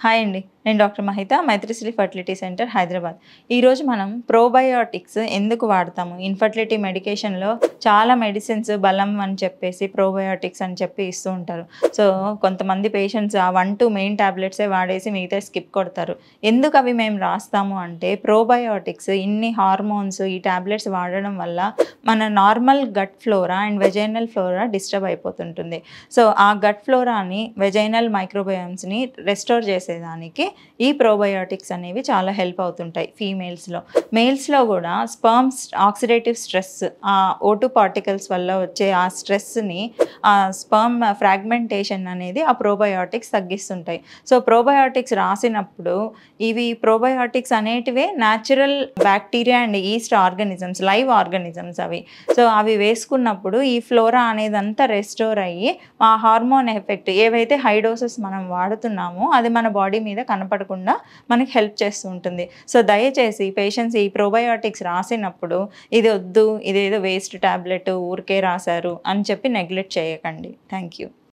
Hi అండి. నేను doctor Mahitha, Maitrisri fertility centre, Hyderabad. ఈరోజు మనం ప్రోబయోటిక్స్ ఎందుకు వాడతాము? ఇన్ఫర్టిలిటీ మెడికేషన్‌లో చాలా మెడిసిన్స్ బలం అని చెప్పేసి ప్రోబయోటిక్స్ అని చెప్పి ఇస్తూ ఉంటారు. సో, కొంతమంది పేషెంట్స్ ఆ 1, 2 మెయిన్ టాబ్లెట్సే వాడేసి మిగతాయి స్కిప్ కొడతారు. ఎందుకు అవి మేము రాస్తాము అంటే, ప్రోబయోటిక్స్ ఇన్ని హార్మోన్స్ ఈ టాబ్లెట్స్ వాడడం వల్ల మన normal gut flora and vaginal flora disturb అయిపోతుంటుంది. సో, ఆ గట్ ఫ్లోరాని, వెజైనల్ మైక్రోబయోమ్స్‌ని రెస్టోర్ చేసేదానికి ఈ ప్రోబయోటిక్స్ అనేవి చాలా హెల్ప్ అవుతుంటాయి ఫీమేల్స్‌లో. మేల్స్‌లో కూడా sperms oxidative stress, O2 particles వల్ల వచ్చే ఆ స్ట్రెస్‌ని, స్పెర్మ్ ఫ్రాగ్మెంటేషన్ అనేది ఆ ప్రోబయోటిక్స్ తగ్గిస్తుంటాయి. సో, ప్రోబయోటిక్స్ రాసినప్పుడు ఇవి ప్రోబయోటిక్స్ అనేటివే natural bacteria and yeast organisms, live organisms అవి. సో, అవి వేసుకున్నప్పుడు ఈ ఫ్లోరా అనేదంతా రెస్టోర్ అయ్యి ఆ హార్మోన్ ఎఫెక్ట్ ఏవైతే హై డోసెస్ మనం వాడుతున్నామో అది మన బాడీ మీద కనపడకుండా మనకి హెల్ప్ చేస్తూ ఉంటుంది. సో, దయచేసి పేషెంట్స్ ఈ ప్రోబయోటిక్స్ రాసినప్పుడు ఇది వద్దు, ఇదేదో వేస్ట్ టాబ్లెట్ ఊరికే రాశారు అని చెప్పి నెగ్లెక్ట్ చేయకండి. Thank you.